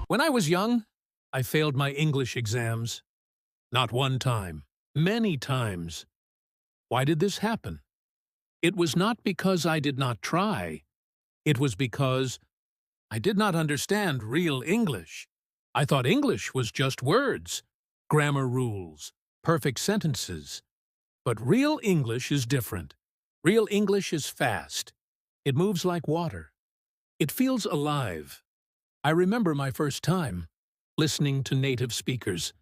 When I was young, I failed my English exams. Not one time, many times. Why did this happen? It was not because I did not try. It was because I did not understand real English. I thought English was just words, grammar rules, perfect sentences. But real English is different. Real English is fast. It moves like water. It feels alive. I remember my first time listening to native speakers.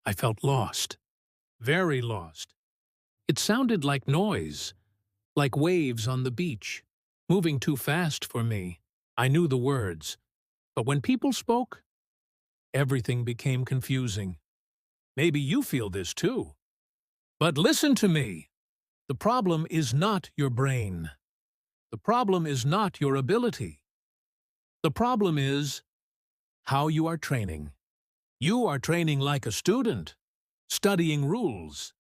I felt lost, very lost. It sounded like noise, like waves on the beach, moving too fast for me. I knew the words, but when people spoke, everything became confusing. Maybe you feel this too. But listen to me. The problem is not your brain. The problem is not your ability. The problem is how you are training. You are training like a student, studying rules.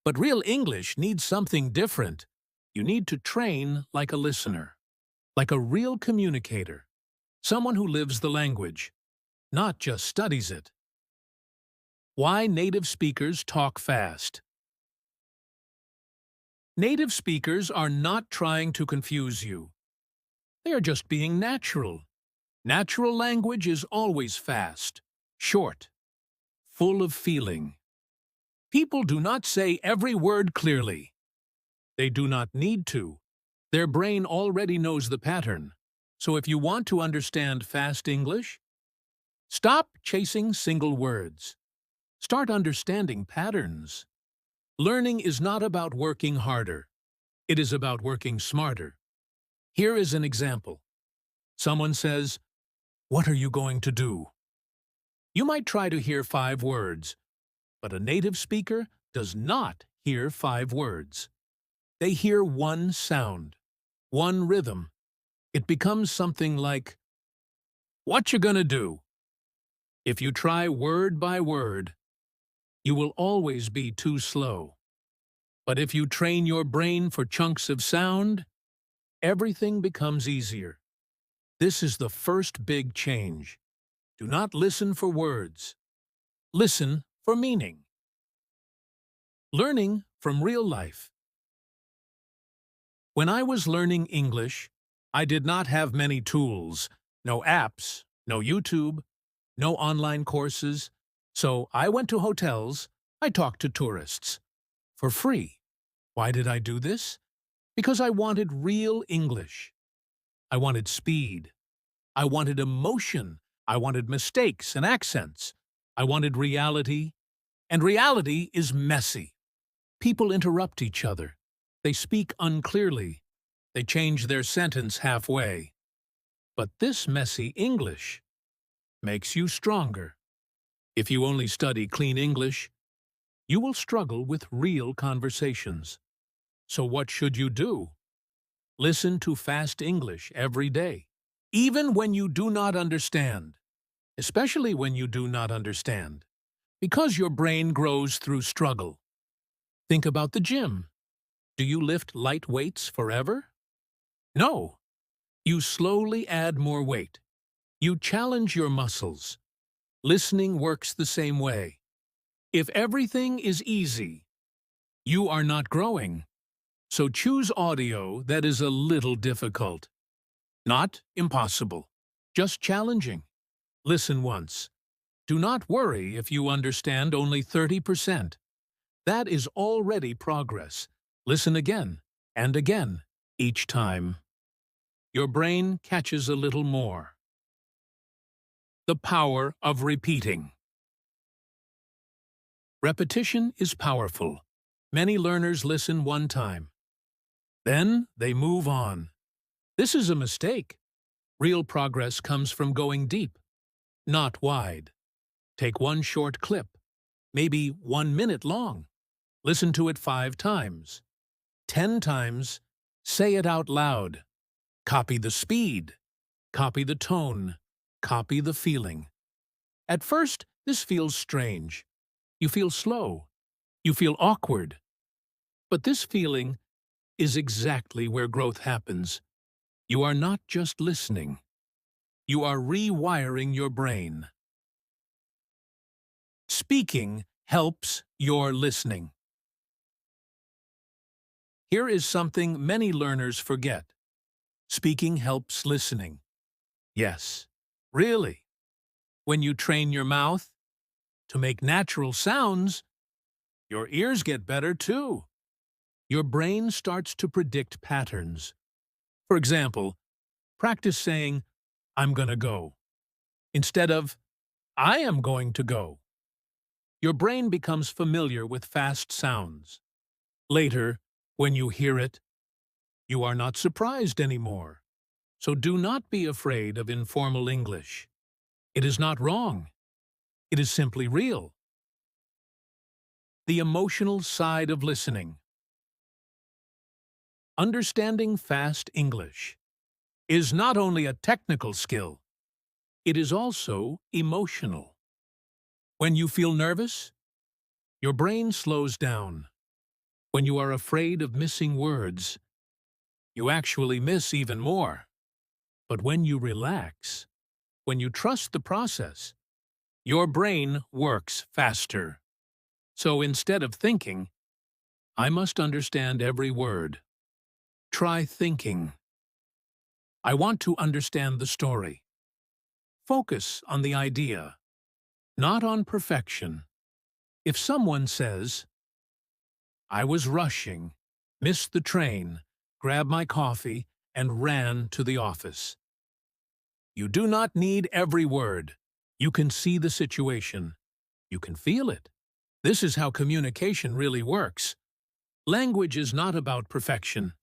But real English needs something different. You need to train like a listener, like a real communicator, someone who lives the language, not just studies it. Why native speakers talk fast. Native speakers are not trying to confuse you. They are just being natural. Natural language is always fast, short, full of feeling. People do not say every word clearly. They do not need to. Their brain already knows the pattern. So if you want to understand fast English, stop chasing single words. Start understanding patterns. Learning is not about working harder. It is about working smarter. Here is an example. Someone says, "What are you going to do?" You might try to hear 5 words, but a native speaker does not hear 5 words. They hear one sound, one rhythm. It becomes something like, "What you gonna do?" If you try word by word, you will always be too slow. But if you train your brain for chunks of sound, everything becomes easier. This is the first big change. Do not listen for words. Listen for meaning. Learning from real life. When I was learning English, I did not have many tools, no apps, no YouTube, no online courses. So I went to hotels, I talked to tourists. For free. Why did I do this? Because I wanted real English. I wanted speed. I wanted emotion. I wanted mistakes and accents. I wanted reality. And reality is messy. People interrupt each other. They speak unclearly. They change their sentence halfway. But this messy English makes you stronger. If you only study clean English, you will struggle with real conversations. So what should you do? Listen to fast English every day, even when you do not understand, especially when you do not understand, because your brain grows through struggle. Think about the gym. Do you lift light weights forever? No. You slowly add more weight. You challenge your muscles. Listening works the same way. If everything is easy, you are not growing. So choose audio that is a little difficult. Not impossible, just challenging. Listen once. Do not worry if you understand only 30%. That is already progress. Listen again and again, each time. Your brain catches a little more. The power of repeating. Repetition is powerful. Many learners listen one time. Then they move on. This is a mistake. Real progress comes from going deep, not wide. Take one short clip, maybe 1 minute long. Listen to it 5 times. 10 times, say it out loud. Copy the speed. Copy the tone. Copy the feeling. At first, this feels strange. You feel slow. You feel awkward. But this feeling is exactly where growth happens. You are not just listening. You are rewiring your brain. Speaking helps your listening. Here is something many learners forget. Speaking helps listening. Yes, really. When you train your mouth to make natural sounds, your ears get better too. Your brain starts to predict patterns. For example, practice saying, "I'm gonna go," instead of, "I am going to go." Your brain becomes familiar with fast sounds. Later, when you hear it, you are not surprised anymore. So do not be afraid of informal English. It is not wrong. It is simply real. The emotional side of listening. Understanding fast English is not only a technical skill, it is also emotional. When you feel nervous, your brain slows down. When you are afraid of missing words, you actually miss even more. But when you relax, when you trust the process, your brain works faster. So instead of thinking, "I must understand every word," try thinking, "I want to understand the story." Focus on the idea, not on perfection. If someone says, "I was rushing, missed the train, grabbed my coffee, and ran to the office," you do not need every word. You can see the situation. You can feel it. This is how communication really works. Language is not about perfection.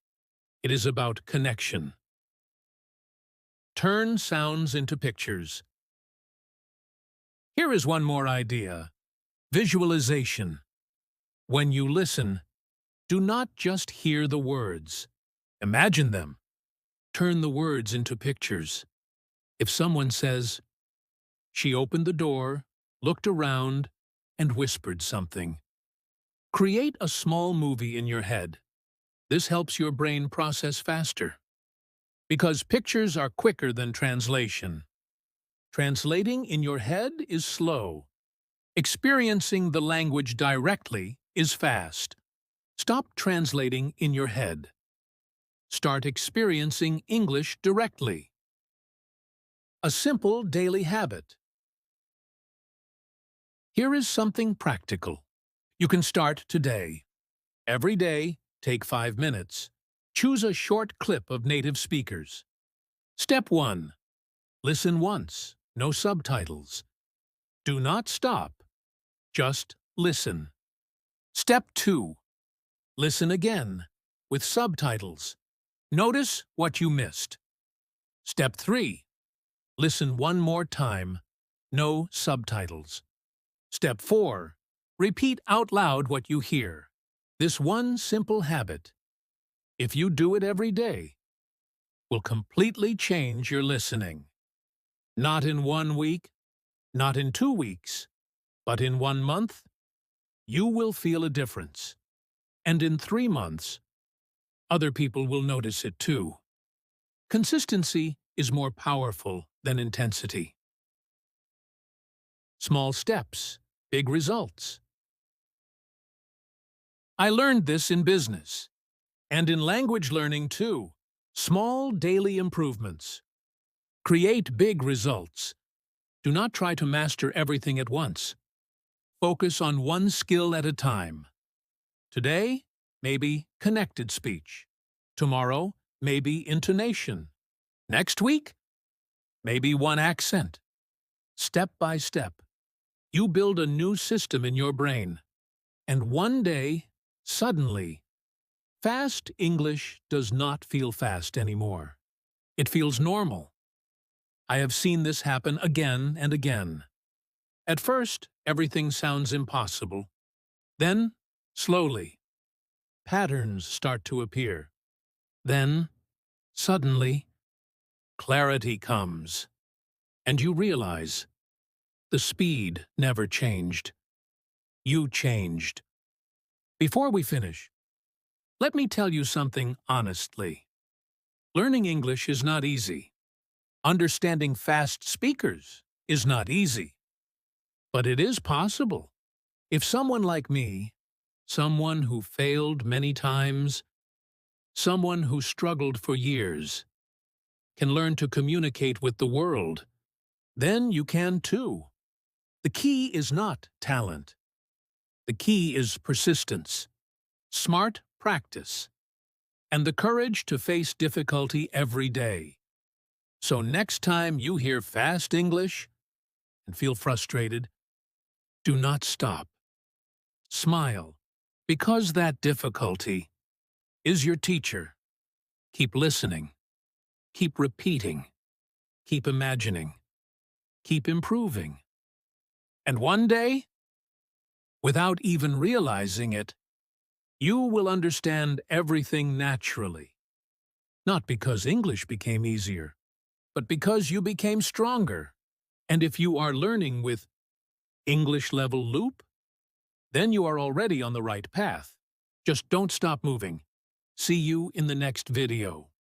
It is about connection. Turn sounds into pictures. Here is one more idea. Visualization. When you listen, do not just hear the words. Imagine them. Turn the words into pictures. If someone says, "She opened the door, looked around, and whispered something," create a small movie in your head. This helps your brain process faster. Because pictures are quicker than translation. Translating in your head is slow. Experiencing the language directly is fast. Stop translating in your head. Start experiencing English directly. A simple daily habit. Here is something practical. You can start today. Every day, take 5 minutes. Choose a short clip of native speakers. Step 1. Listen once, no subtitles. Do not stop. Just listen. Step 2. Listen again, with subtitles. Notice what you missed. Step 3. Listen one more time, no subtitles. Step 4. Repeat out loud what you hear. This one simple habit, if you do it every day, will completely change your listening. Not in 1 week, not in 2 weeks, but in 1 month, you will feel a difference. And in 3 months, other people will notice it too. Consistency is more powerful than intensity. Small steps, big results. I learned this in business, and in language learning too. Small daily improvements. Create big results. Do not try to master everything at once. Focus on one skill at a time. Today, maybe connected speech. Tomorrow, maybe intonation. Next week, maybe one accent. Step by step, you build a new system in your brain. And one day, suddenly, fast English does not feel fast anymore. It feels normal. I have seen this happen again and again. At first, everything sounds impossible. Then, slowly, patterns start to appear. Then, suddenly, clarity comes. And you realize the speed never changed. You changed. Before we finish, let me tell you something honestly. Learning English is not easy. Understanding fast speakers is not easy. But it is possible. If someone like me, someone who failed many times, someone who struggled for years, can learn to communicate with the world, then you can too. The key is not talent. The key is persistence, smart practice, and the courage to face difficulty every day. So next time you hear fast English and feel frustrated, do not stop. Smile, because that difficulty is your teacher. Keep listening. Keep repeating. Keep imagining. Keep improving. And one day, without even realizing it, you will understand everything naturally. Not because English became easier, but because you became stronger. And if you are learning with English Level Loop, then you are already on the right path. Just don't stop moving. See you in the next video.